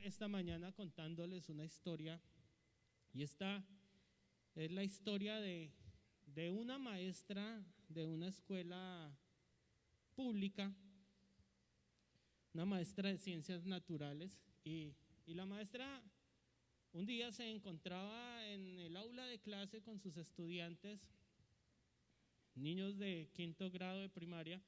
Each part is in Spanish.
esta mañana contándoles una historia, y esta es la historia de una maestra de una escuela pública, una maestra de ciencias naturales, y la maestra un día se encontraba en el aula de clase con sus estudiantes, niños de 5º grado de primaria,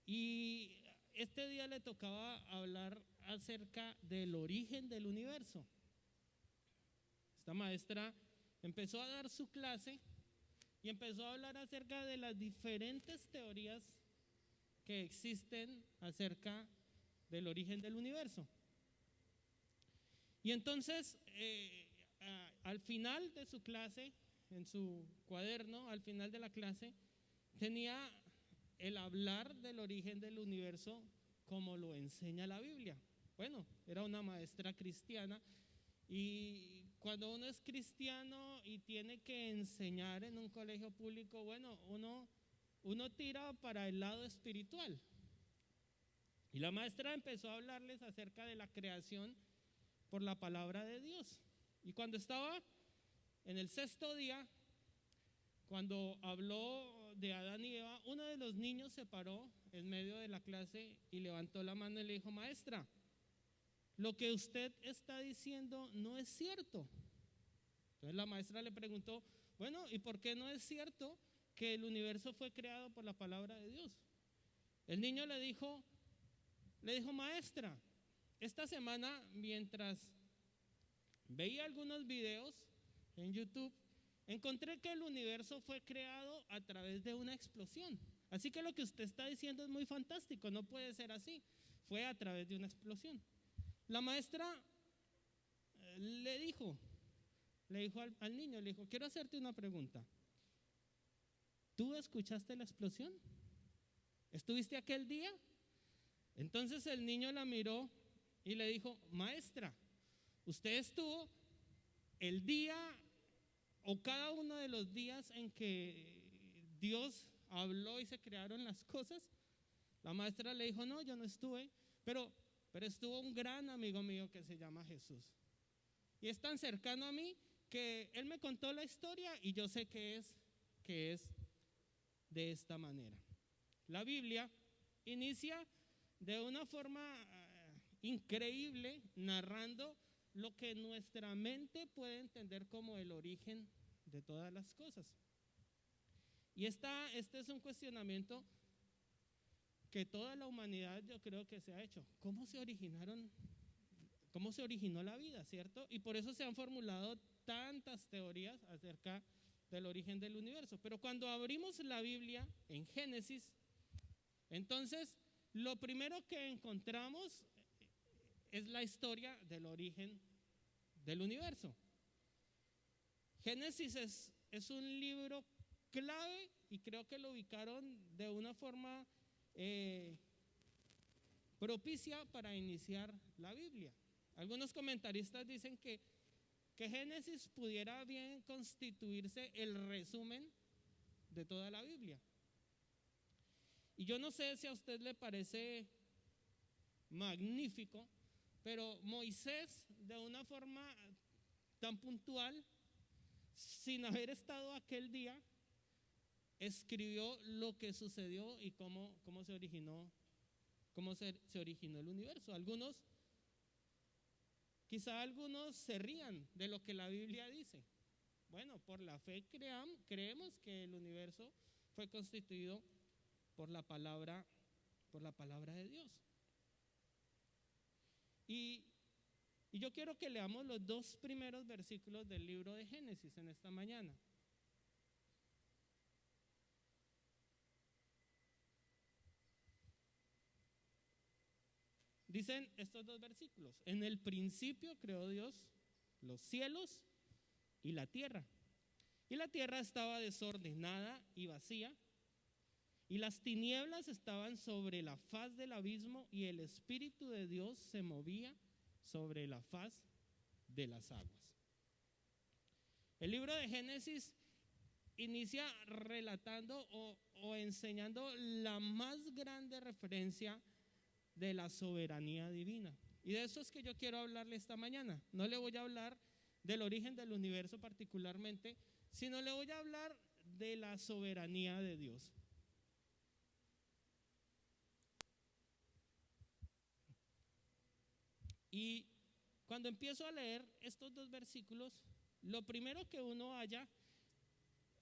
y este día le tocaba hablar acerca del origen del universo. Esta maestra empezó a dar su clase y empezó a hablar acerca de las diferentes teorías que existen acerca del origen del universo. Y entonces, al final de su clase, en su cuaderno, al final de la clase, tenía el hablar del origen del universo como lo enseña la Biblia. Bueno, era una maestra cristiana, y cuando uno es cristiano y tiene que enseñar en un colegio público, bueno, uno tira para el lado espiritual. Y la maestra empezó a hablarles acerca de la creación por la palabra de Dios. Y cuando estaba en el 6º día, cuando habló de Adán y Eva, uno de los niños se paró en medio de la clase y levantó la mano y le dijo: maestra, lo que usted está diciendo no es cierto. Entonces la maestra le preguntó: bueno, ¿y por qué no es cierto que el universo fue creado por la palabra de Dios? El niño le dijo: maestra, esta semana mientras veía algunos videos en YouTube, encontré que el universo fue creado a través de una explosión. Así que lo que usted está diciendo es muy fantástico, no puede ser así. Fue a través de una explosión. La maestra le dijo al niño, le dijo: quiero hacerte una pregunta. ¿Tú escuchaste la explosión? ¿Estuviste aquel día? Entonces el niño la miró y le dijo: maestra, ¿usted estuvo el día o cada uno de los días en que Dios habló y se crearon las cosas? La maestra le dijo: no, yo no estuve, pero estuvo un gran amigo mío que se llama Jesús, y es tan cercano a mí que él me contó la historia y yo sé que es de esta manera. La Biblia inicia de una forma increíble, narrando lo que nuestra mente puede entender como el origen de todas las cosas. Y este es un cuestionamiento que toda la humanidad, yo creo que se ha hecho. ¿Cómo se originó la vida, cierto? Y por eso se han formulado tantas teorías acerca del origen del universo. Pero cuando abrimos la Biblia en Génesis, entonces lo primero que encontramos es la historia del origen del universo. Génesis es un libro clave, y creo que lo ubicaron de una forma propicia para iniciar la Biblia. Algunos comentaristas dicen que Génesis pudiera bien constituirse el resumen de toda la Biblia. Y yo no sé si a usted le parece magnífico, pero Moisés, de una forma tan puntual, sin haber estado aquel día, escribió lo que sucedió y cómo se originó el universo. Quizá algunos se rían de lo que la Biblia dice. Bueno, por la fe creemos que el universo fue constituido por la palabra de Dios. Y yo quiero que leamos los 2 primeros versículos del libro de Génesis en esta mañana. Dicen estos 2 versículos: en el principio creó Dios los cielos y la tierra. Y la tierra estaba desordenada y vacía, y las tinieblas estaban sobre la faz del abismo, y el Espíritu de Dios se movía sobre la faz de las aguas. El libro de Génesis inicia relatando o enseñando la más grande referencia de la soberanía divina. Y de eso es que yo quiero hablarle esta mañana. No le voy a hablar del origen del universo particularmente, sino le voy a hablar de la soberanía de Dios. Y cuando empiezo a leer estos dos versículos, lo primero que uno halla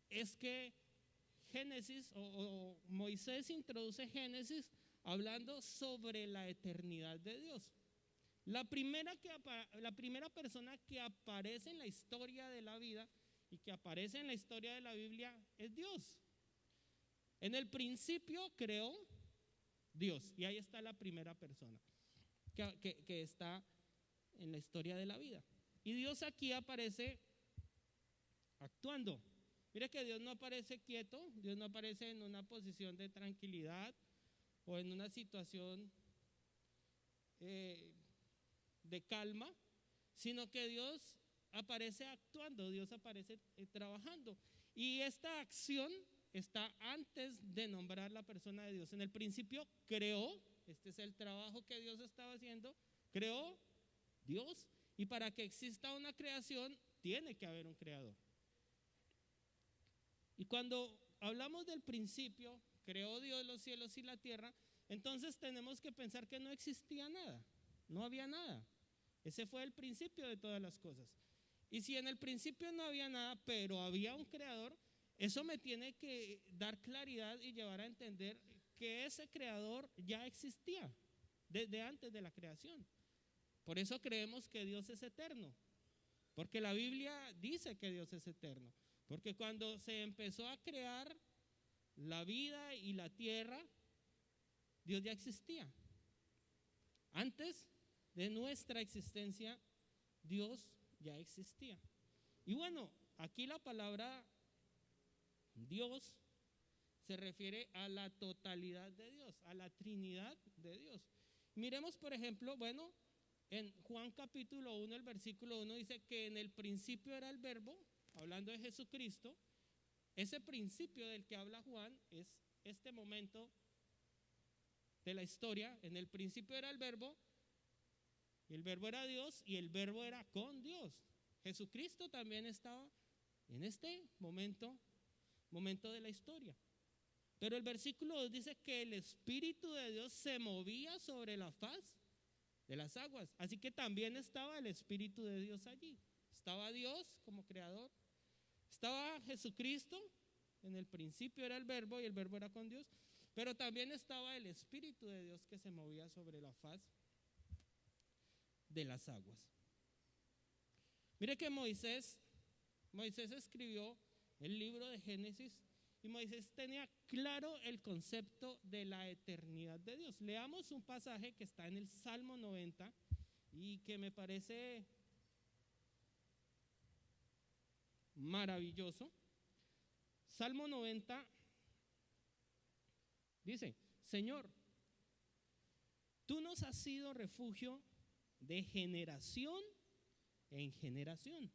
es que Génesis o Moisés introduce Génesis hablando sobre la eternidad de Dios. La primera persona que aparece en la historia de la vida y que aparece en la historia de la Biblia es Dios. En el principio creó Dios, y ahí está la primera persona que está en la historia de la vida. Y Dios aquí aparece actuando. Mire que Dios no aparece quieto, Dios no aparece en una posición de tranquilidad o en una situación de calma, sino que Dios aparece actuando, Dios aparece trabajando. Y esta acción está antes de nombrar la persona de Dios. En el principio creó, este es el trabajo que Dios estaba haciendo, creó Dios, y para que exista una creación tiene que haber un creador. Y cuando hablamos del principio, creó Dios los cielos y la tierra, entonces tenemos que pensar que no existía nada, no había nada. Ese fue el principio de todas las cosas. Y si en el principio no había nada, pero había un creador, eso me tiene que dar claridad y llevar a entender que ese creador ya existía desde antes de la creación. Por eso creemos que Dios es eterno, porque la Biblia dice que Dios es eterno. Porque cuando se empezó a crear la vida y la tierra, Dios ya existía. Antes de nuestra existencia, Dios ya existía. Y bueno, aquí la palabra Dios se refiere a la totalidad de Dios, a la Trinidad de Dios. Miremos, por ejemplo, bueno, en Juan capítulo 1, el versículo 1 dice que en el principio era el verbo, hablando de Jesucristo. Ese principio del que habla Juan es este momento de la historia. En el principio era el verbo, y el verbo era Dios, y el verbo era con Dios. Jesucristo también estaba en este momento de la historia. Pero el versículo 2 dice que el Espíritu de Dios se movía sobre la faz de las aguas. Así que también estaba el Espíritu de Dios allí. Estaba Dios como creador. Estaba Jesucristo, en el principio era el verbo y el verbo era con Dios, pero también estaba el Espíritu de Dios que se movía sobre la faz de las aguas. Mire que Moisés escribió el libro de Génesis y Moisés tenía claro el concepto de la eternidad de Dios. Leamos un pasaje que está en el Salmo 90 y que me parece maravilloso. Salmo 90 dice: Señor, tú nos has sido refugio de generación en generación.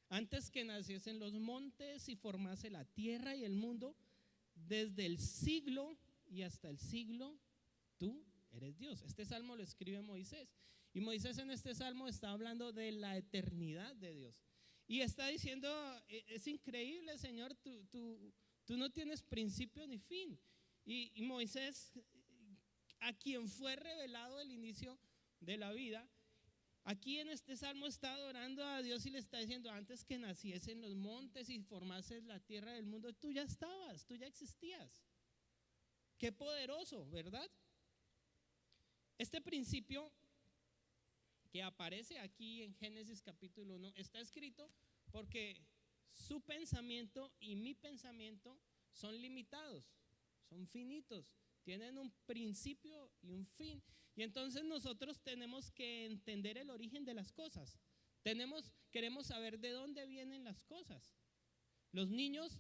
Antes que naciesen los montes y formase la tierra y el mundo, desde el siglo y hasta el siglo, tú eres Dios. Este salmo lo escribe Moisés. Y Moisés en este salmo está hablando de la eternidad de Dios. Y está diciendo, es increíble, Señor, tú no tienes principio ni fin. Y Moisés, a quien fue revelado el inicio de la vida, aquí en este salmo está adorando a Dios y le está diciendo: antes que naciesen los montes y formases la tierra del mundo, tú ya estabas, tú ya existías. Qué poderoso, ¿verdad? Este principio que aparece aquí en Génesis capítulo 1 está escrito porque su pensamiento y mi pensamiento son limitados, son finitos, tienen un principio y un fin. Y entonces nosotros tenemos que entender el origen de las cosas. Queremos saber de dónde vienen las cosas. Los niños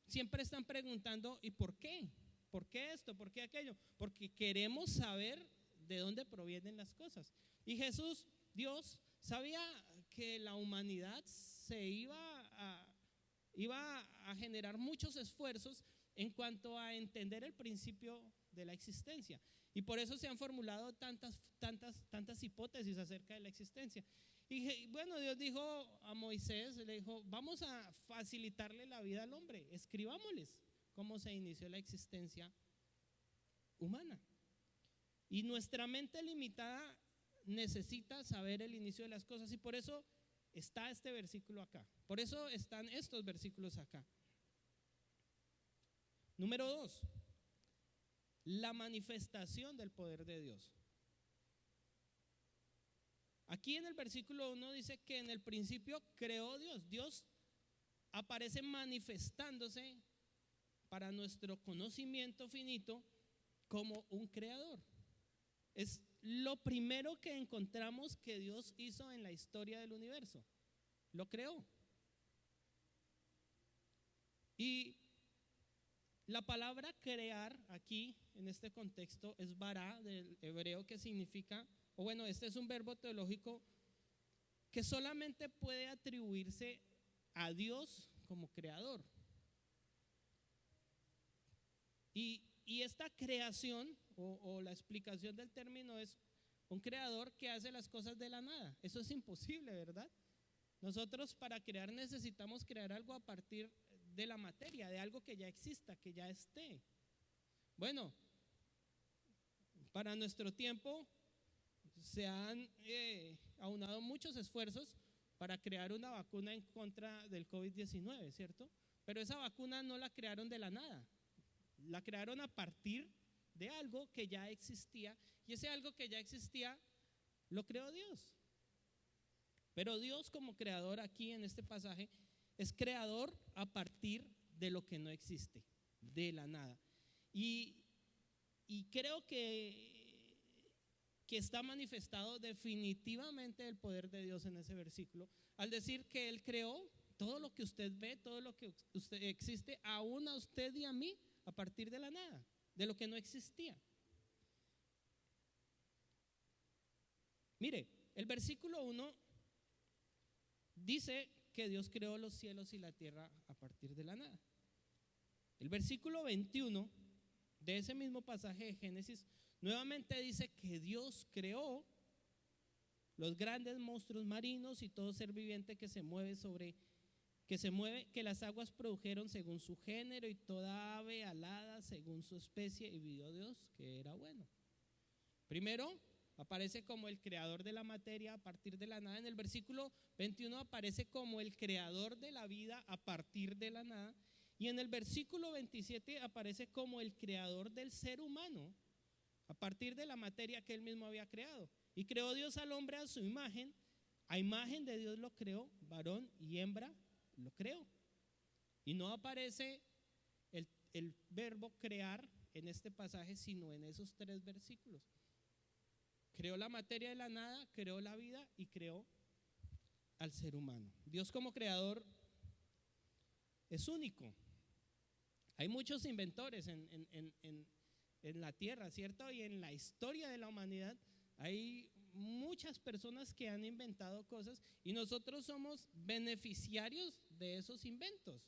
siempre están preguntando: ¿y por qué? ¿Por qué esto? ¿Por qué aquello? Porque queremos saber de dónde provienen las cosas. Y Jesús, Dios, sabía que la humanidad se iba a generar muchos esfuerzos en cuanto a entender el principio de la existencia. Y por eso se han formulado tantas hipótesis acerca de la existencia. Y bueno, Dios dijo a Moisés, le dijo, vamos a facilitarle la vida al hombre, escribámosles cómo se inició la existencia humana. Y nuestra mente limitada necesita saber el inicio de las cosas, y por eso está este versículo acá. Por eso están estos versículos acá. Número 2, la manifestación del poder de Dios. Aquí en el versículo 1 dice que en el principio creó Dios. Dios aparece manifestándose para nuestro conocimiento finito como un creador. Es lo primero que encontramos que Dios hizo en la historia del universo. Lo creó. Y la palabra crear aquí, en este contexto, es bara, del hebreo, que significa, o bueno, este es un verbo teológico que solamente puede atribuirse a Dios como creador. Y esta creación, o la explicación del término, es un creador que hace las cosas de la nada. Eso es imposible, ¿verdad? Nosotros para crear necesitamos crear algo a partir de la materia, de algo que ya exista, que ya esté. Bueno, para nuestro tiempo se han aunado muchos esfuerzos para crear una vacuna en contra del COVID-19, ¿cierto? Pero esa vacuna no la crearon de la nada, la crearon a partir de algo que ya existía, y ese algo que ya existía lo creó Dios. Pero Dios, como creador, aquí en este pasaje, es creador a partir de lo que no existe, de la nada. Y creo que está manifestado definitivamente el poder de Dios en ese versículo, al decir que Él creó todo lo que usted ve, todo lo que usted existe, aún a usted y a mí, a partir de la nada, de lo que no existía. Mire, el versículo 1 dice que Dios creó los cielos y la tierra a partir de la nada. El versículo 21 de ese mismo pasaje de Génesis nuevamente dice que Dios creó los grandes monstruos marinos y todo ser viviente que se mueve, que las aguas produjeron según su género, y toda ave alada según su especie, y vio Dios que era bueno. Primero aparece como el creador de la materia a partir de la nada. En el versículo 21 aparece como el creador de la vida a partir de la nada. Y en el versículo 27 aparece como el creador del ser humano a partir de la materia que él mismo había creado. Y creó Dios al hombre a su imagen, a imagen de Dios lo creó, varón y hembra lo creó. Y no aparece el verbo crear en este pasaje, sino en esos 3 versículos. Creó la materia de la nada, creó la vida y creó al ser humano. Dios como creador es único. Hay muchos inventores en la tierra, ¿cierto? Y en la historia de la humanidad hay muchas personas que han inventado cosas, y nosotros somos beneficiarios de esos inventos.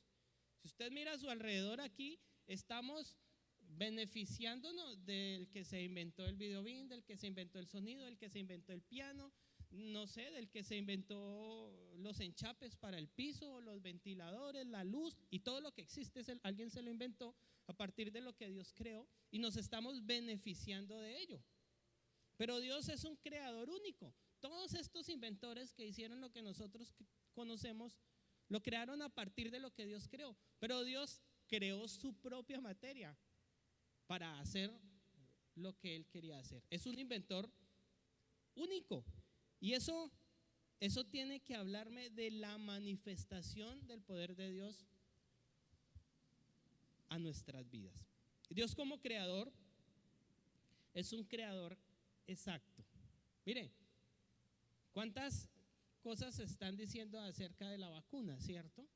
Si usted mira a su alrededor aquí, estamos beneficiándonos del que se inventó el videobeam, del que se inventó el sonido, del que se inventó el piano, no sé, del que se inventó los enchapes para el piso, los ventiladores, la luz, y todo lo que existe, alguien se lo inventó a partir de lo que Dios creó, y nos estamos beneficiando de ello. Pero Dios es un creador único. Todos estos inventores que hicieron lo que nosotros conocemos, lo crearon a partir de lo que Dios creó. Pero Dios creó su propia materia para hacer lo que Él quería hacer. Es un inventor único. Y eso tiene que hablarme de la manifestación del poder de Dios a nuestras vidas. Dios como creador es un creador exacto. Mire, ¿cuántas cosas se están diciendo acerca de la vacuna, cierto?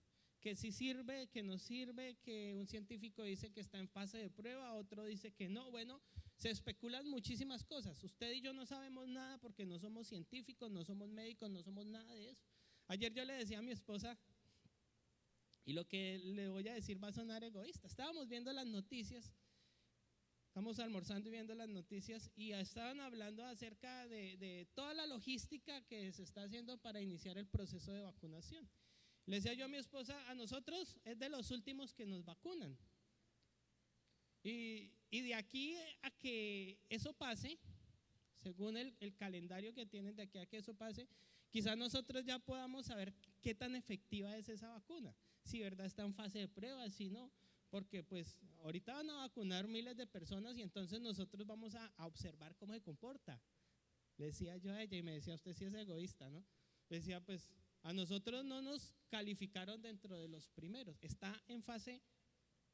Que si sirve, que no sirve, que un científico dice que está en fase de prueba, otro dice que no. Bueno, se especulan muchísimas cosas. Usted y yo no sabemos nada porque no somos científicos, no somos médicos, no somos nada de eso. Ayer yo le decía a mi esposa, y lo que le voy a decir va a sonar egoísta, estábamos viendo las noticias Estamos almorzando y viendo las noticias y ya estaban hablando acerca de toda la logística que se está haciendo para iniciar el proceso de vacunación. Le decía yo a mi esposa, a nosotros es de los últimos que nos vacunan. Y de aquí a que eso pase, según el calendario que tienen de aquí a que eso pase, quizás nosotros ya podamos saber qué tan efectiva es esa vacuna, si verdad está en fase de prueba, si no, porque pues ahorita van a vacunar miles de personas y entonces nosotros vamos a observar cómo se comporta. Le decía yo a ella y me decía, usted sí es egoísta, ¿no? Le decía, pues a nosotros no nos calificaron dentro de los primeros, está en fase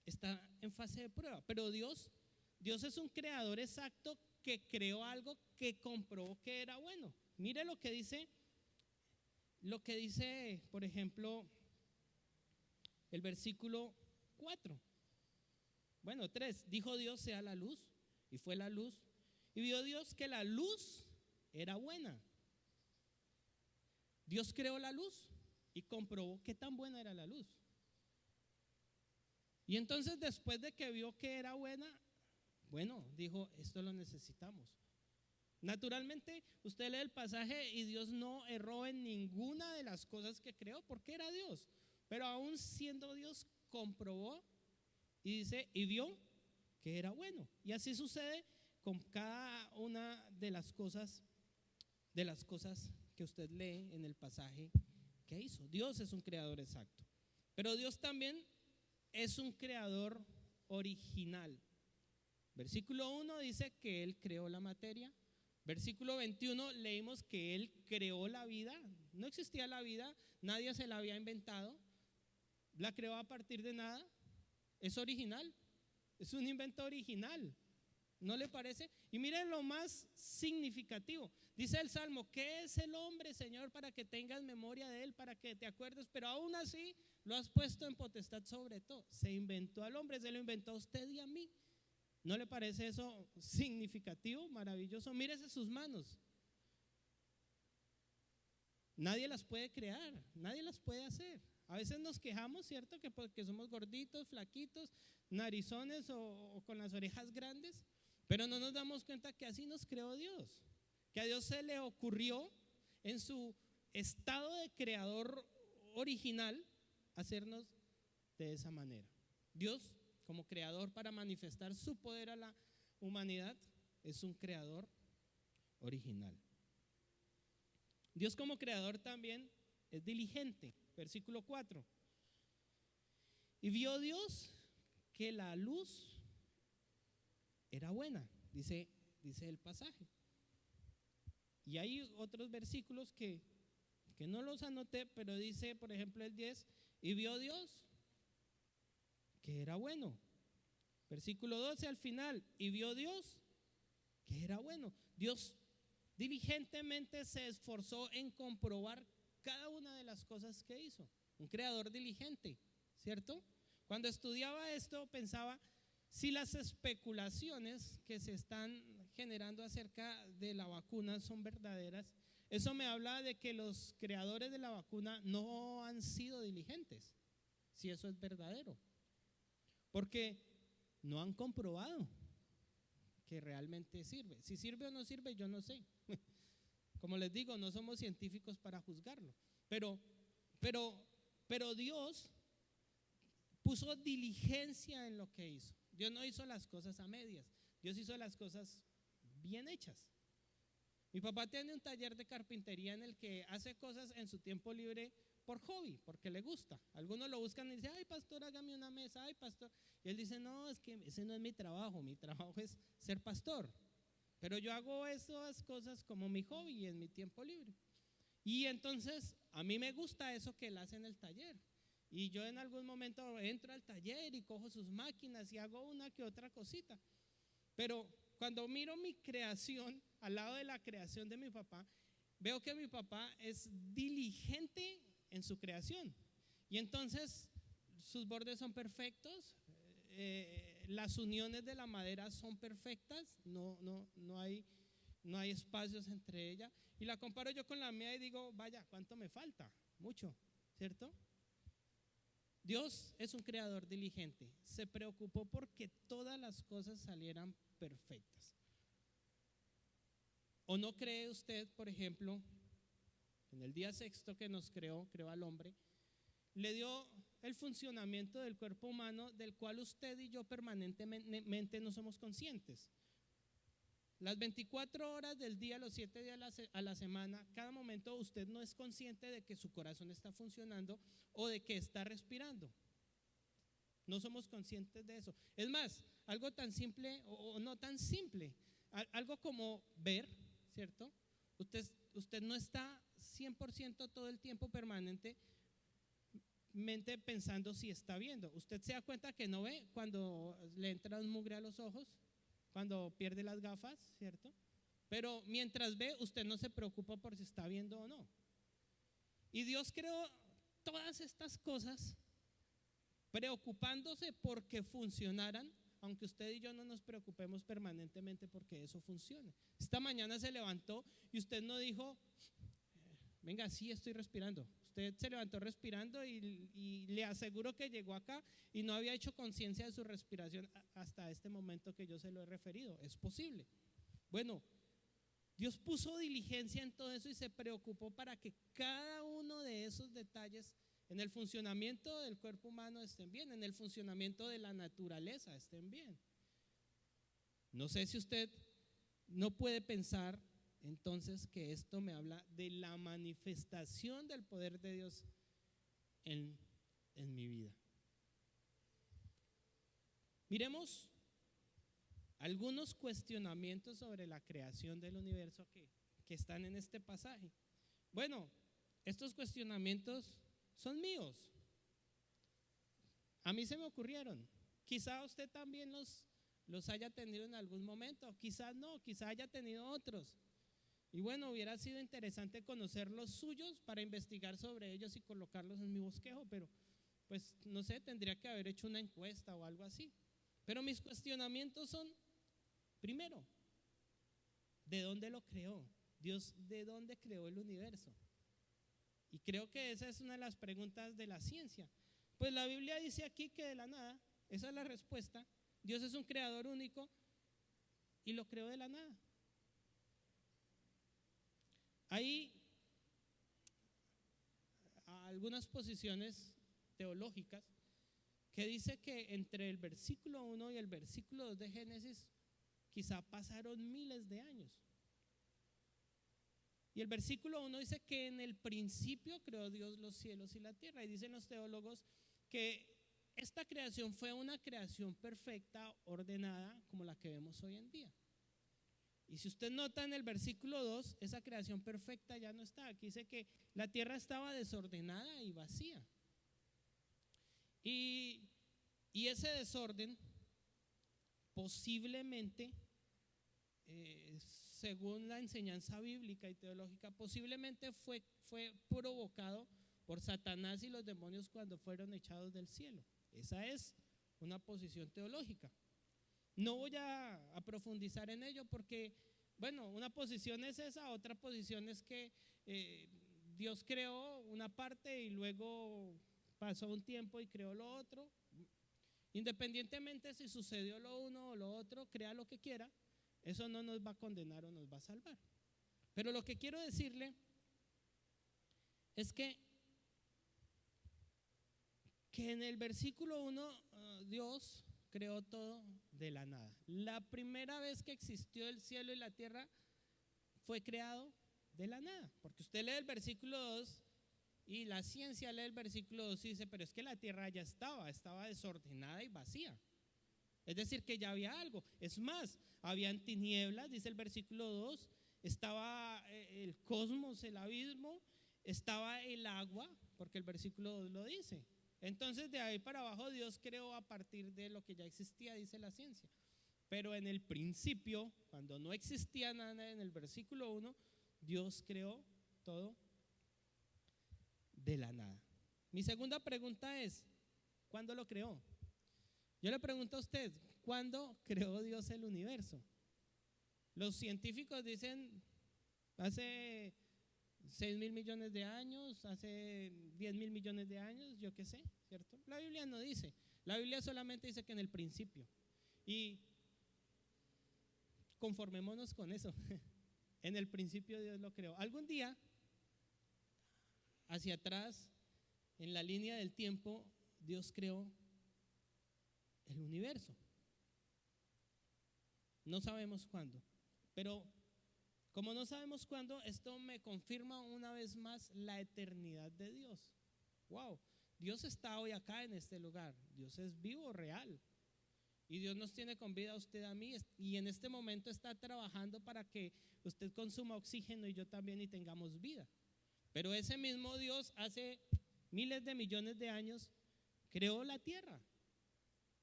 de prueba, pero Dios es un creador exacto que creó algo que comprobó que era bueno. Mire lo que dice, por ejemplo, el versículo 4. Bueno, 3. Dijo Dios sea la luz, y fue la luz. Y vio Dios que la luz era buena. Dios creó la luz y comprobó qué tan buena era la luz. Y entonces después de que vio que era buena, bueno, dijo, esto lo necesitamos. Naturalmente, usted lee el pasaje y Dios no erró en ninguna de las cosas que creó porque era Dios. Pero aún siendo Dios, comprobó y dice, y vio que era bueno. Y así sucede con cada una de las cosas que usted lee en el pasaje que hizo. Dios es un creador exacto. Pero Dios también es un creador original. Versículo 1 dice que Él creó la materia. Versículo 21 leímos que Él creó la vida. No existía la vida, nadie se la había inventado. La creó a partir de nada. Es original, es un invento original. ¿No le parece? Y miren lo más significativo. Dice el Salmo, ¿qué es el hombre, Señor, para que tengas memoria de él, para que te acuerdes? Pero aún así lo has puesto en potestad sobre todo. Se inventó al hombre, se lo inventó a usted y a mí. ¿No le parece eso significativo, maravilloso? Mírese sus manos. Nadie las puede crear, nadie las puede hacer. A veces nos quejamos, ¿cierto? Que porque somos gorditos, flaquitos, narizones o con las orejas grandes, pero no nos damos cuenta que así nos creó Dios. Que a Dios se le ocurrió en su estado de creador original hacernos de esa manera. Dios, como creador para manifestar su poder a la humanidad, es un creador original. Dios como creador también es diligente. Versículo 4. Y vio Dios que la luz era buena, dice el pasaje. Y hay otros versículos que no los anoté, pero dice, por ejemplo, el 10, y vio Dios que era bueno. Versículo 12 al final, y vio Dios que era bueno. Dios diligentemente se esforzó en comprobar cada una de las cosas que hizo. Un creador diligente, ¿cierto? Cuando estudiaba esto pensaba, si las especulaciones que se están generando acerca de la vacuna son verdaderas, eso me habla de que los creadores de la vacuna no han sido diligentes, si eso es verdadero, porque no han comprobado que realmente sirve. Si sirve o no sirve, yo no sé. Como les digo, no somos científicos para juzgarlo, pero Dios puso diligencia en lo que hizo. Dios no hizo las cosas a medias, Dios hizo las cosas bien hechas. Mi papá tiene un taller de carpintería en el que hace cosas en su tiempo libre por hobby, porque le gusta. Algunos lo buscan y dicen, ay pastor, hágame una mesa, ay pastor. Y él dice, no, es que ese no es mi trabajo es ser pastor. Pero yo hago esas cosas como mi hobby y en mi tiempo libre. Y entonces a mí me gusta eso que él hace en el taller. Y yo en algún momento entro al taller y cojo sus máquinas y hago una que otra cosita. Pero cuando miro mi creación al lado de la creación de mi papá, veo que mi papá es diligente en su creación. Y entonces sus bordes son perfectos, las uniones de la madera son perfectas, no hay espacios entre ellas. Y la comparo yo con la mía y digo, vaya, ¿cuánto me falta? Mucho, ¿cierto? Dios es un creador diligente. Se preocupó porque todas las cosas salieran perfectas. ¿O no cree usted, por ejemplo, en el día sexto que nos creó al hombre, le dio el funcionamiento del cuerpo humano del cual usted y yo permanentemente no somos conscientes? Las 24 horas del día, los 7 días a la semana, cada momento usted no es consciente de que su corazón está funcionando o de que está respirando. No somos conscientes de eso. Es más, algo tan simple o no tan simple, algo como ver, ¿cierto? Usted no está 100% todo el tiempo permanentemente pensando si está viendo. Usted se da cuenta que no ve cuando le entra un mugre a los ojos, cuando pierde las gafas, ¿cierto? Pero mientras ve, usted no se preocupa por si está viendo o no. Y Dios creó todas estas cosas preocupándose porque funcionaran, aunque usted y yo no nos preocupemos permanentemente porque eso funcione. Esta mañana se levantó y usted no dijo, venga, sí estoy respirando. Usted se levantó respirando y le aseguro que llegó acá y no había hecho conciencia de su respiración hasta este momento que yo se lo he referido. Es posible. Bueno, Dios puso diligencia en todo eso y se preocupó para que cada uno de esos detalles en el funcionamiento del cuerpo humano estén bien, en el funcionamiento de la naturaleza estén bien. No sé si usted no puede pensar entonces que esto me habla de la manifestación del poder de Dios en mi vida. Miremos algunos cuestionamientos sobre la creación del universo que están en este pasaje. Bueno, estos cuestionamientos son míos. A mí se me ocurrieron. Quizá usted también los haya tenido en algún momento, quizás no, quizá haya tenido otros. Y bueno, hubiera sido interesante conocer los suyos para investigar sobre ellos y colocarlos en mi bosquejo, pero pues no sé, tendría que haber hecho una encuesta o algo así. Pero mis cuestionamientos son, primero, ¿de dónde lo creó? Dios, ¿de dónde creó el universo? Y creo que esa es una de las preguntas de la ciencia. Pues la Biblia dice aquí que de la nada, esa es la respuesta. Dios es un creador único y lo creó de la nada. Hay algunas posiciones teológicas que dice que entre el versículo 1 y el versículo 2 de Génesis quizá pasaron miles de años. Y el versículo 1 dice que en el principio creó Dios los cielos y la tierra. Y dicen los teólogos que esta creación fue una creación perfecta, ordenada, como la que vemos hoy en día. Y si usted nota en el versículo 2, esa creación perfecta ya no está. Aquí dice que la tierra estaba desordenada y vacía. Y ese desorden posiblemente, según la enseñanza bíblica y teológica, posiblemente fue provocado por Satanás y los demonios cuando fueron echados del cielo. Esa es una posición teológica. No voy a profundizar en ello porque, bueno, una posición es esa, otra posición es que Dios creó una parte y luego pasó un tiempo y creó lo otro. Independientemente si sucedió lo uno o lo otro, crea lo que quiera, eso no nos va a condenar o nos va a salvar. Pero lo que quiero decirle es que en el versículo 1 Dios creó todo de la nada. La primera vez que existió el cielo y la tierra fue creado de la nada. Porque usted lee el versículo 2 y la ciencia lee el versículo 2 y dice, pero es que la tierra ya estaba desordenada y vacía. Es decir, que ya había algo. Es más, habían tinieblas, dice el versículo 2, estaba el cosmos, el abismo, estaba el agua, porque el versículo 2 lo dice. Entonces de ahí para abajo Dios creó a partir de lo que ya existía, dice la ciencia. Pero en el principio, cuando no existía nada, en el versículo 1, Dios creó todo de la nada. Mi segunda pregunta es, ¿cuándo lo creó? Yo le pregunto a usted, ¿cuándo creó Dios el universo? Los científicos dicen hace 6.000 millones de años, hace 10.000 millones de años, yo qué sé, ¿cierto? La Biblia no dice, la Biblia solamente dice que en el principio. Y conformémonos con eso. En el principio Dios lo creó. Algún día, hacia atrás, en la línea del tiempo, Dios creó el universo. No sabemos cuándo, pero como no sabemos cuándo, esto me confirma una vez más la eternidad de Dios. Wow, Dios está hoy acá en este lugar. Dios es vivo, real. Y Dios nos tiene con vida a usted, a mí, y en este momento está trabajando para que usted consuma oxígeno y yo también y tengamos vida. Pero ese mismo Dios hace miles de millones de años creó la tierra.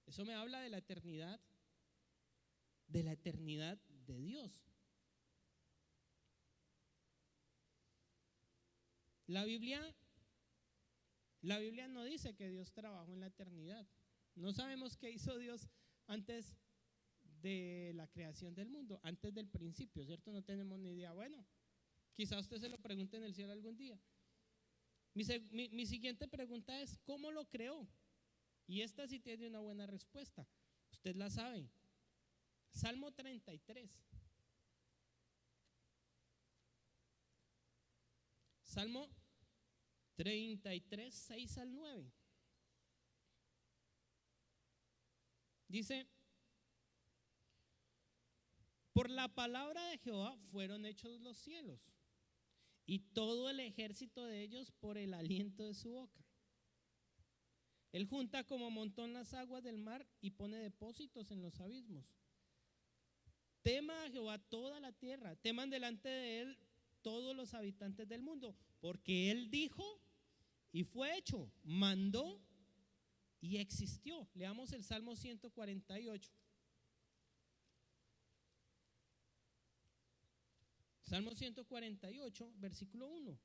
Eso me habla de la eternidad de Dios. La Biblia no dice que Dios trabajó en la eternidad. No sabemos qué hizo Dios antes de la creación del mundo, antes del principio, ¿cierto? No tenemos ni idea. Bueno, quizá usted se lo pregunte en el cielo algún día. Mi siguiente pregunta es, ¿cómo lo creó? Y esta sí tiene una buena respuesta. Usted la sabe. Salmo 33. Salmo 33, 6 al 9. Dice: por la palabra de Jehová fueron hechos los cielos, y todo el ejército de ellos por el aliento de su boca. Él junta como montón las aguas del mar y pone depósitos en los abismos. Tema a Jehová toda la tierra, teman delante de él todos los habitantes del mundo, porque él dijo y fue hecho, mandó y existió. Leamos el Salmo 148. Salmo 148, versículo 1.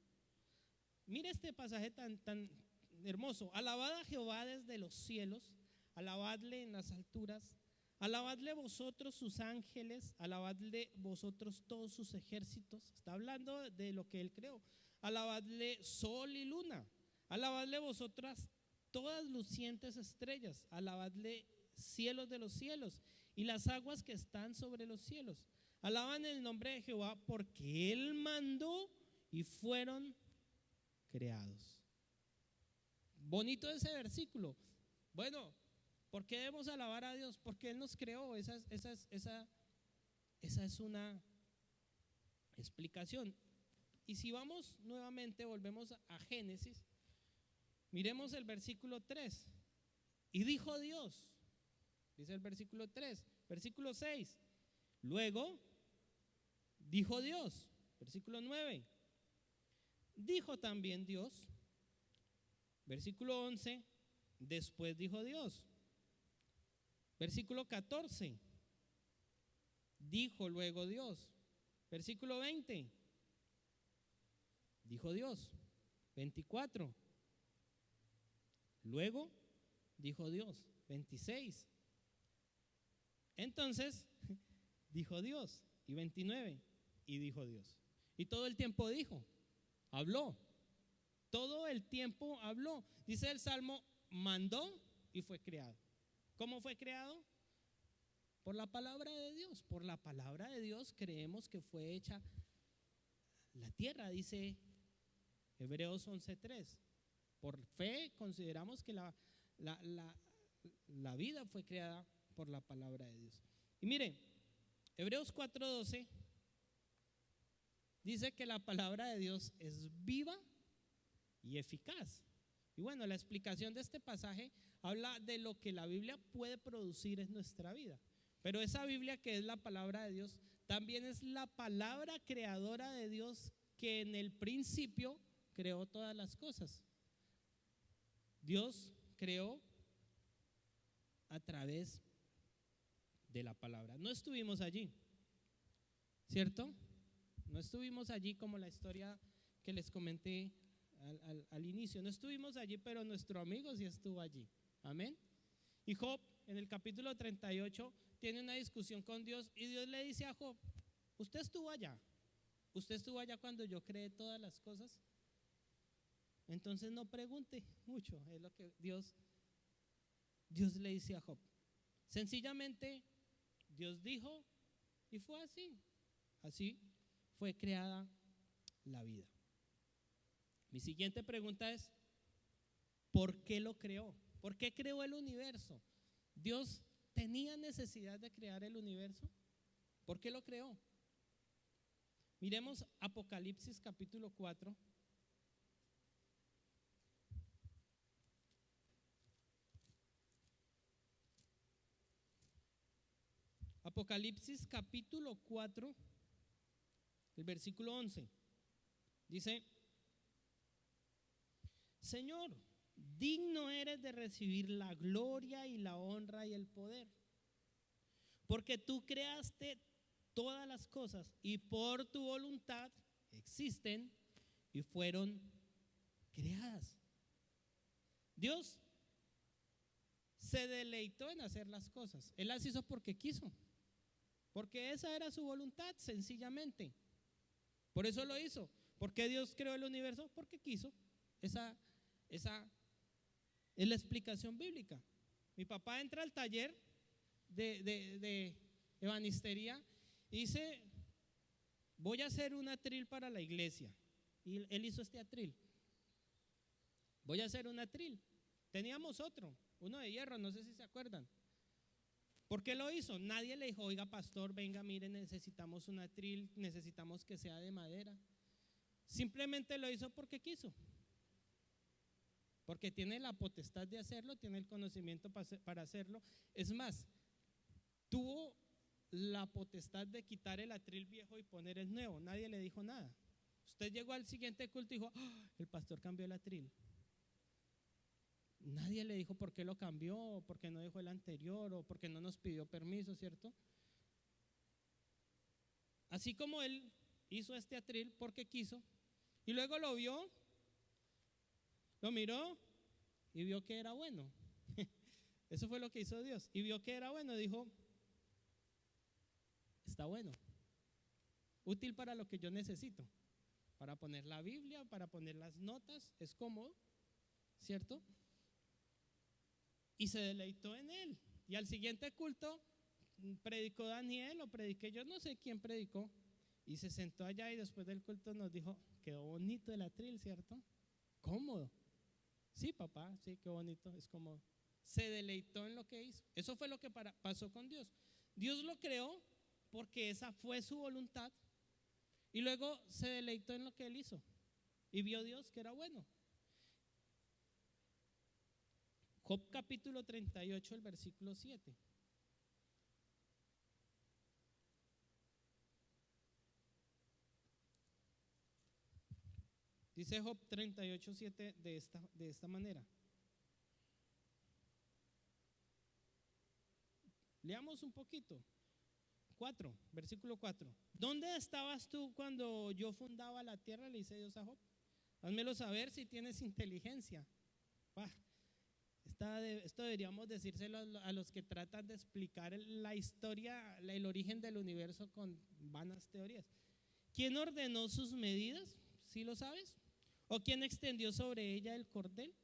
Mira este pasaje tan hermoso. Alabad a Jehová desde los cielos, alabadle en las alturas, alabadle vosotros sus ángeles, alabadle vosotros todos sus ejércitos. Está hablando de lo que él creó. Alabadle sol y luna, alabadle vosotras todas lucientes estrellas, alabadle cielos de los cielos y las aguas que están sobre los cielos. Alaban el nombre de Jehová porque él mandó y fueron creados. Bonito ese versículo. Bueno, ¿por qué debemos alabar a Dios? Porque él nos creó. Esa es una explicación. Y si vamos nuevamente, volvemos a Génesis, miremos el versículo 3. Y dijo Dios, dice el versículo 3, versículo 6. Luego dijo Dios, versículo 9. Dijo también Dios, versículo 11. Después dijo Dios, versículo 14. Dijo luego Dios, versículo 20. Dijo Dios, 24. Luego dijo Dios, 26. Entonces dijo Dios, y 29. Y dijo Dios. Y todo el tiempo dijo, habló. Todo el tiempo habló. Dice el Salmo, mandó y fue creado. ¿Cómo fue creado? Por la palabra de Dios. Por la palabra de Dios creemos que fue hecha la tierra, dice Hebreos 11:3. Por fe consideramos que la vida fue creada por la palabra de Dios. Y mire, Hebreos 4:12 dice que la palabra de Dios es viva y eficaz. Y bueno, la explicación de este pasaje habla de lo que la Biblia puede producir en nuestra vida. Pero esa Biblia, que es la palabra de Dios, también es la palabra creadora de Dios, que en el principio creó todas las cosas. Dios creó a través de la palabra. No estuvimos allí, ¿cierto? No estuvimos allí como la historia que les comenté al inicio. No estuvimos allí, pero nuestro amigo sí estuvo allí. Amén. Y Job, en el capítulo 38, tiene una discusión con Dios y Dios le dice a Job, usted estuvo allá, ¿Usted estuvo allá cuando yo creé todas las cosas? Entonces no pregunte mucho, es lo que Dios le dice a Job. Sencillamente Dios dijo y fue así. Así fue creada la vida. Mi siguiente pregunta es, ¿por qué lo creó? ¿Por qué creó el universo? ¿Dios tenía necesidad de crear el universo? ¿Por qué lo creó? Miremos Apocalipsis capítulo 4. Apocalipsis capítulo 4, el versículo 11. Dice: Señor, digno eres de recibir la gloria y la honra y el poder, porque tú creaste todas las cosas y por tu voluntad existen y fueron creadas. Dios se deleitó en hacer las cosas. Él las hizo porque quiso, porque esa era su voluntad, sencillamente. Por eso lo hizo. ¿Por qué Dios creó el universo? Porque quiso. Esa es la explicación bíblica. Mi papá entra al taller de ebanistería y dice: voy a hacer un atril para la iglesia. Y él hizo este atril. Voy a hacer un atril. Teníamos uno de hierro, no sé si se acuerdan. ¿Por qué lo hizo? Nadie le dijo: oiga, pastor, venga, mire, necesitamos un atril, necesitamos que sea de madera. Simplemente lo hizo porque quiso. Porque tiene la potestad de hacerlo, tiene el conocimiento para hacerlo. Es más, tuvo la potestad de quitar el atril viejo y poner el nuevo. Nadie le dijo nada. Usted llegó al siguiente culto y dijo: ¡oh! El pastor cambió el atril. Nadie le dijo por qué lo cambió, o por qué no dejó el anterior, o por qué no nos pidió permiso, ¿cierto? Así como él hizo este atril porque quiso, y luego lo vio, lo miró y vio que era bueno. Eso fue lo que hizo Dios. Y vio que era bueno, dijo: está bueno, útil para lo que yo necesito, para poner la Biblia, para poner las notas, es cómodo, ¿cierto? Y se deleitó en él. Y al siguiente culto predicó Daniel, o prediqué yo, no sé quién predicó, y se sentó allá y después del culto nos dijo: quedó bonito el atril, ¿cierto? Cómodo. Sí, papá, sí, qué bonito, es cómodo. Se deleitó en lo que hizo. Eso fue lo que pasó con Dios. Dios lo creó porque esa fue su voluntad, y luego se deleitó en lo que él hizo y vio Dios que era bueno. Job capítulo 38, el versículo 7. Dice Job 38, 7 de esta manera. Leamos un poquito. 4, versículo 4. ¿Dónde estabas tú cuando yo fundaba la tierra? Le dice Dios a Job. Házmelo saber si tienes inteligencia. Bah, esto deberíamos decírselo a los que tratan de explicar la historia, el origen del universo con vanas teorías. ¿Quién ordenó sus medidas? ¿Sí lo sabes? ¿O quién extendió sobre ella el cordel?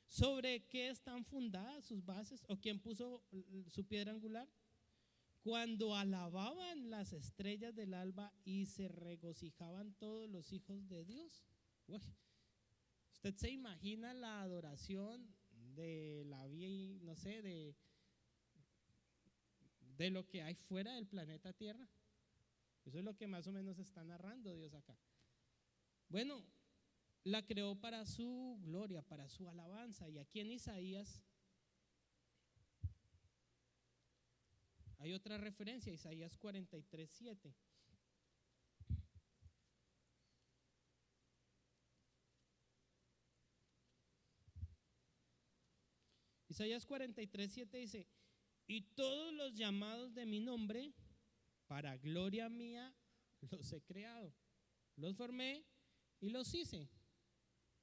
¿Sobre qué están fundadas sus bases? ¿O quién puso su piedra angular? Cuando alababan las estrellas del alba y se regocijaban todos los hijos de Dios. Uy, ¿usted se imagina la adoración de la vida, no sé, de lo que hay fuera del planeta Tierra? Eso es lo que más o menos está narrando Dios acá. Bueno, la creó para su gloria, para su alabanza. Y aquí en Isaías hay otra referencia, Isaías 43, 7. Isaías 43, 7 dice: y todos los llamados de mi nombre, para gloria mía, los he creado, los formé y los hice.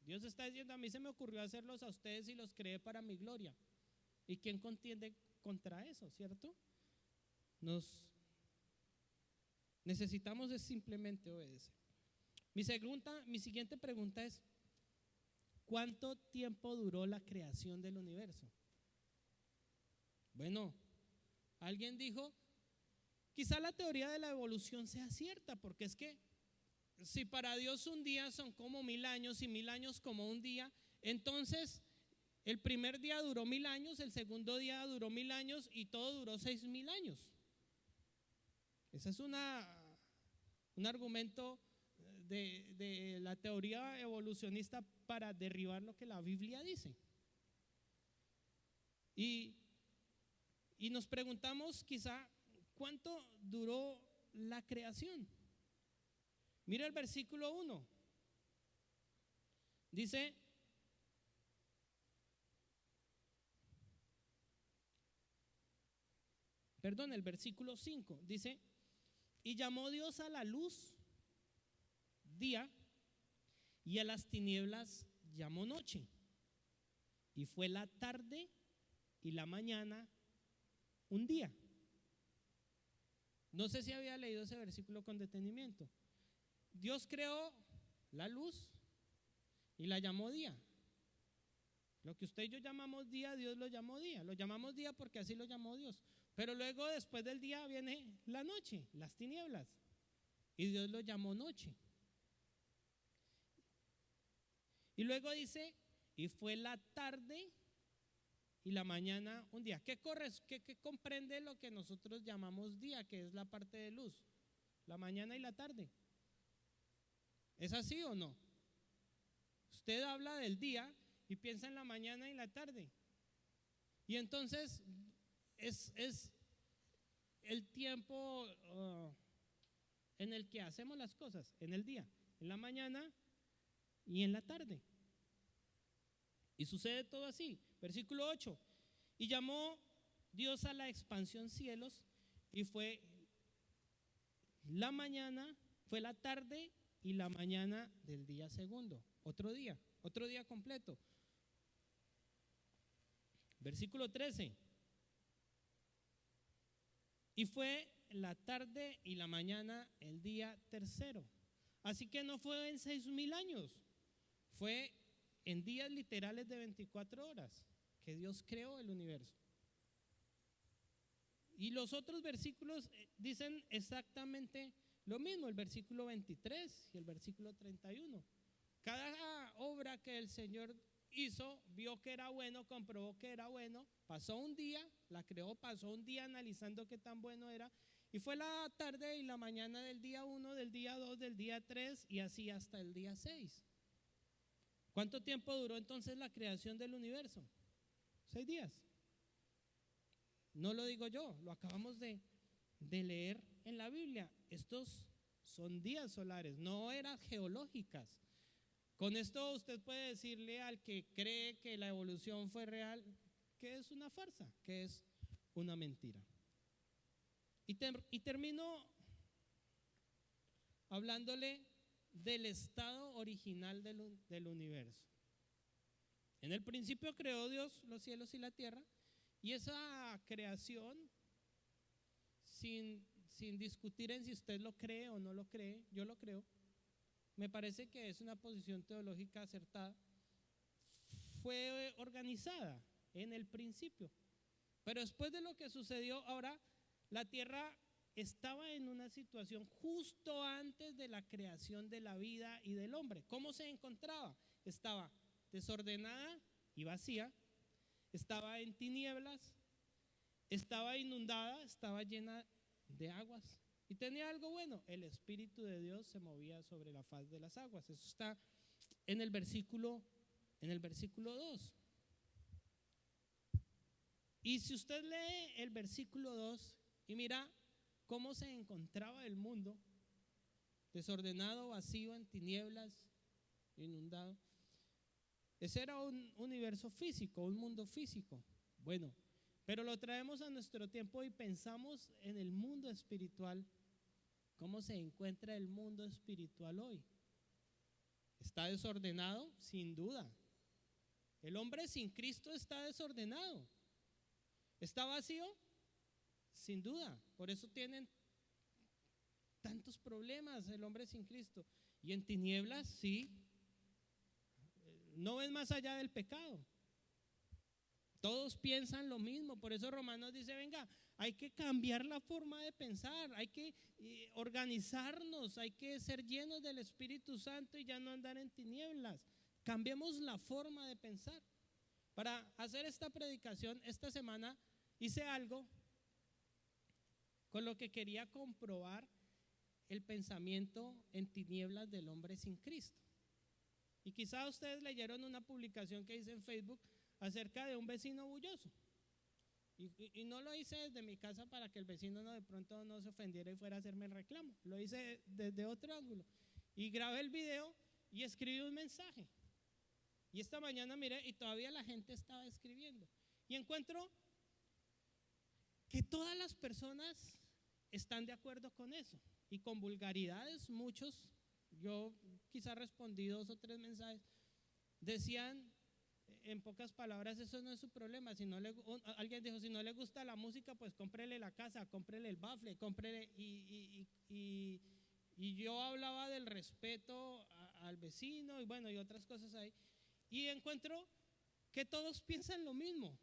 Dios está diciendo: a mí se me ocurrió hacerlos a ustedes y los creé para mi gloria. ¿Y quién contiende contra eso, cierto? Necesitamos es simplemente obedecer. Mi siguiente pregunta es, ¿cuánto tiempo duró la creación del universo? Bueno, alguien dijo, quizá la teoría de la evolución sea cierta, porque es que si para Dios un día son como 1000 años y 1000 años como un día, entonces el primer día duró 1000 años, el segundo día duró 1000 años y todo duró 6000 años. Ese es un argumento de la teoría evolucionista para derribar lo que la Biblia dice. Y nos preguntamos quizá, ¿cuánto duró la creación? Mira el versículo 1. Dice, el versículo 5 dice, y llamó Dios a la luz día y a las tinieblas llamó noche. Y fue la tarde y la mañana un día. No sé si había leído ese versículo con detenimiento. Dios creó la luz y la llamó día. Lo que usted y yo llamamos día, Dios lo llamó día. Lo llamamos día porque así lo llamó Dios. Pero luego después del día viene la noche, las tinieblas. Y Dios lo llamó noche. Y luego dice, y fue la tarde y la mañana un día. ¿Qué comprende lo que nosotros llamamos día, que es la parte de luz? La mañana y la tarde. ¿Es así o no? Usted habla del día y piensa en la mañana y la tarde. Y entonces es el tiempo en el que hacemos las cosas, en el día, en la mañana y en la tarde. Y sucede todo así. Versículo 8. Y llamó Dios a la expansión cielos y fue la mañana, fue la tarde y la mañana del día segundo. Otro día completo. Versículo 13. Y fue la tarde y la mañana el día tercero. Así que no fue en 6000 años, fue en días literales de 24 horas que Dios creó el universo. Y los otros versículos dicen exactamente lo mismo, el versículo 23 y el versículo 31. Cada obra que el Señor hizo, vio que era bueno, comprobó que era bueno, pasó un día, la creó, pasó un día analizando qué tan bueno era, y fue la tarde y la mañana del día 1, del día 2, del día 3 y así hasta el día 6. ¿Cuánto tiempo duró entonces la creación del universo? 6 días. No lo digo yo, lo acabamos de leer en la Biblia. Estos son días solares, no eras geológicas. Con esto usted puede decirle al que cree que la evolución fue real que es una farsa, que es una mentira. Y termino hablándole del estado original del universo. En el principio creó Dios los cielos y la tierra, y esa creación, sin discutir en si usted lo cree o no lo cree, yo lo creo, me parece que es una posición teológica acertada, fue organizada en el principio. Pero después de lo que sucedió, ahora la tierra estaba en una situación justo antes de la creación de la vida y del hombre. ¿Cómo se encontraba? Estaba desordenada y vacía, estaba en tinieblas, estaba inundada, estaba llena de aguas. Y tenía algo bueno, el Espíritu de Dios se movía sobre la faz de las aguas. Eso está en el versículo 2. Y si usted lee el versículo 2 y mira cómo se encontraba el mundo, desordenado, vacío, en tinieblas, inundado, ese era un universo físico, un mundo físico. Bueno, pero lo traemos a nuestro tiempo y pensamos en el mundo espiritual. ¿Cómo se encuentra el mundo espiritual hoy? ¿Está desordenado? Sin duda. El hombre sin Cristo está desordenado. ¿Está vacío? Sin duda. Por eso tienen tantos problemas el hombre sin Cristo. Y en tinieblas, sí, no ven más allá del pecado. Todos piensan lo mismo. Por eso Romanos dice, venga, hay que cambiar la forma de pensar, hay que organizarnos, hay que ser llenos del Espíritu Santo y ya no andar en tinieblas. Cambiemos la forma de pensar. Para hacer esta predicación esta semana hice algo con lo que quería comprobar el pensamiento en tinieblas del hombre sin Cristo. Y quizá ustedes leyeron una publicación que hice en Facebook acerca de un vecino bulloso. Y no lo hice desde mi casa para que el vecino de pronto no se ofendiera y fuera a hacerme el reclamo. Lo hice desde otro ángulo. Y grabé el video y escribí un mensaje. Y esta mañana miré y todavía la gente estaba escribiendo. Y encuentro que todas las personas están de acuerdo con eso. Y con vulgaridades muchos, yo quizá respondí 2 o 3 mensajes, decían en pocas palabras, eso no es su problema. Si no le, alguien dijo, si no le gusta la música, pues cómprele la casa, cómprele el bafle, cómprele. Y yo hablaba del respeto al vecino y bueno, y otras cosas ahí. Y encuentro que todos piensan lo mismo.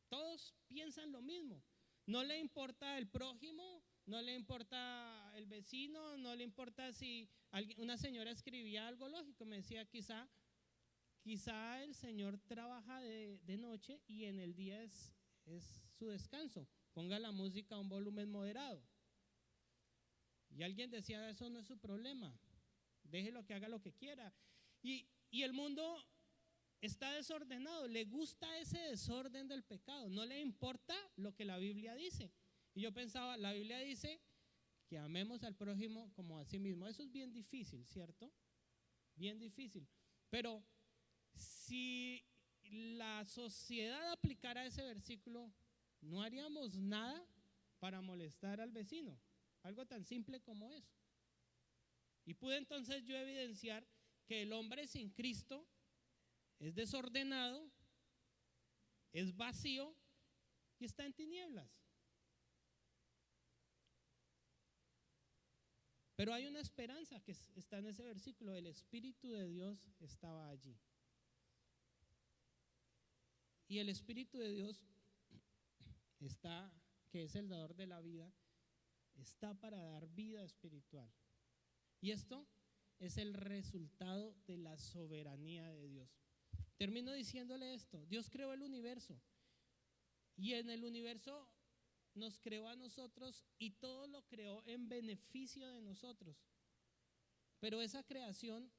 Todos piensan lo mismo. No le importa el prójimo, no le importa el vecino, no le importa si una señora escribía algo lógico. Me decía, quizá el Señor trabaja de noche y en el día es su descanso. Ponga la música a un volumen moderado. Y alguien decía, eso no es su problema. Déjelo que haga lo que quiera. Y el mundo está desordenado, le gusta ese desorden del pecado, no le importa lo que la Biblia dice. Y yo pensaba, la Biblia dice que amemos al prójimo como a sí mismo. Eso es bien difícil, ¿cierto? Bien difícil. Pero si la sociedad aplicara ese versículo, no haríamos nada para molestar al vecino. Algo tan simple como eso. Y pude entonces yo evidenciar que el hombre sin Cristo es desordenado, es vacío y está en tinieblas. Pero hay una esperanza que está en ese versículo. El Espíritu de Dios estaba allí. Y el Espíritu de Dios está, que es el dador de la vida, está para dar vida espiritual. Y esto es el resultado de la soberanía de Dios. Termino diciéndole esto: Dios creó el universo y en el universo nos creó a nosotros y todo lo creó en beneficio de nosotros. Pero esa creación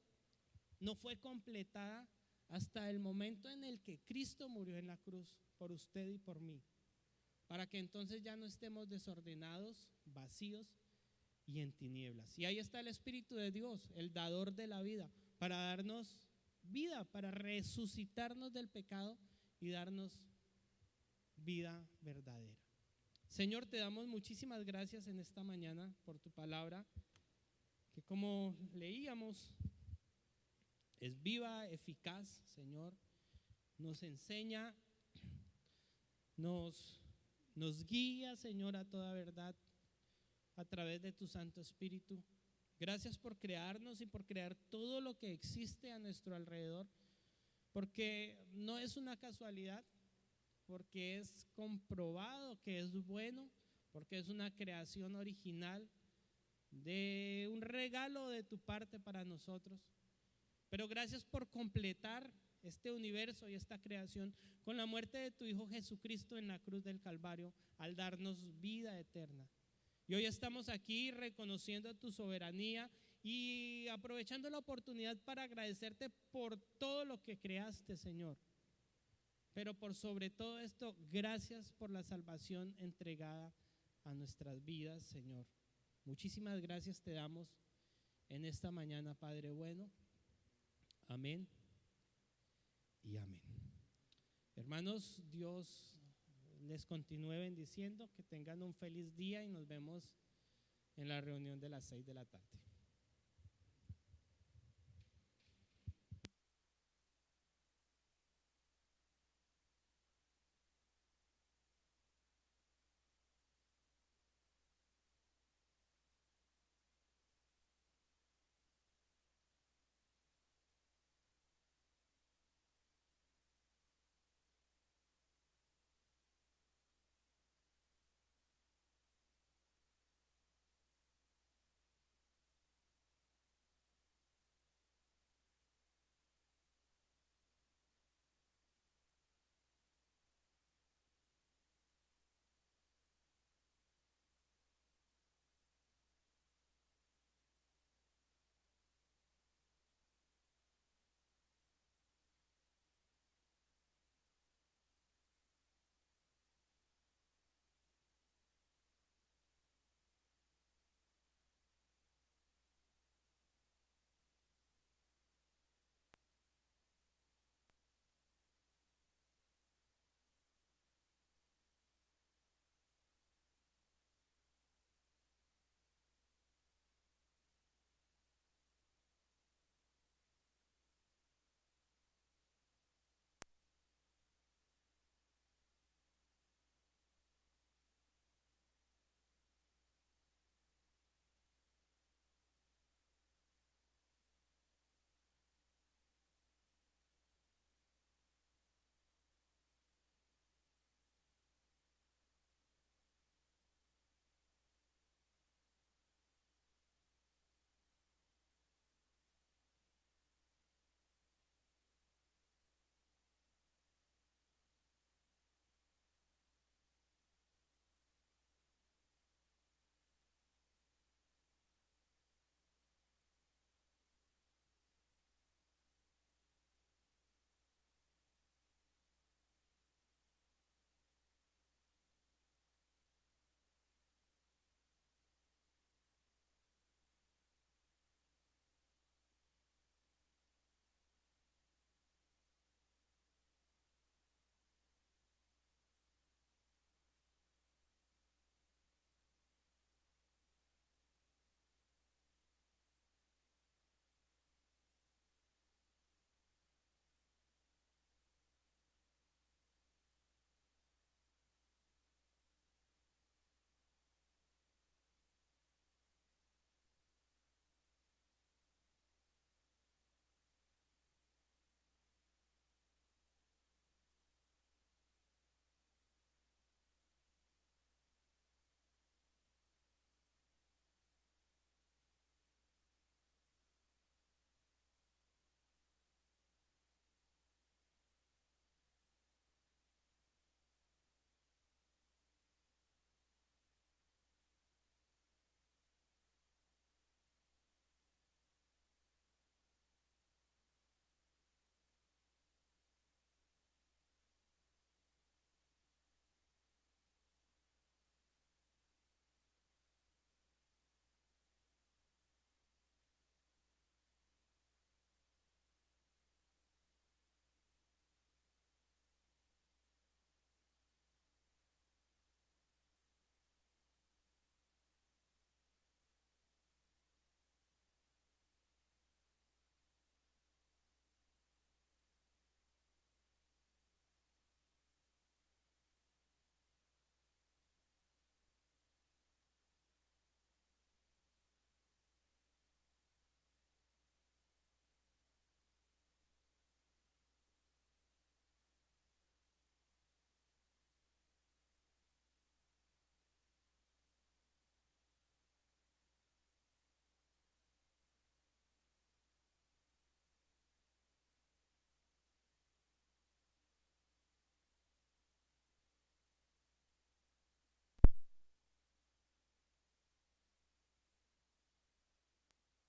no fue completada hasta el momento en el que Cristo murió en la cruz por usted y por mí, para que entonces ya no estemos desordenados, vacíos y en tinieblas. Y ahí está el Espíritu de Dios, el dador de la vida, para darnos vida, para resucitarnos del pecado y darnos vida verdadera. Señor, te damos muchísimas gracias en esta mañana por tu palabra, que como leíamos, es viva, eficaz, Señor, nos enseña, nos guía, Señor, a toda verdad a través de tu Santo Espíritu. Gracias por crearnos y por crear todo lo que existe a nuestro alrededor, porque no es una casualidad, porque es comprobado que es bueno, porque es una creación original de un regalo de tu parte para nosotros. Pero gracias por completar este universo y esta creación con la muerte de tu Hijo Jesucristo en la cruz del Calvario, al darnos vida eterna. Y hoy estamos aquí reconociendo tu soberanía y aprovechando la oportunidad para agradecerte por todo lo que creaste, Señor. Pero por sobre todo esto, gracias por la salvación entregada a nuestras vidas, Señor. Muchísimas gracias te damos en esta mañana, Padre bueno. Amén y amén. Hermanos, Dios les continúe bendiciendo, que tengan un feliz día y nos vemos en la reunión de las 6 de la tarde.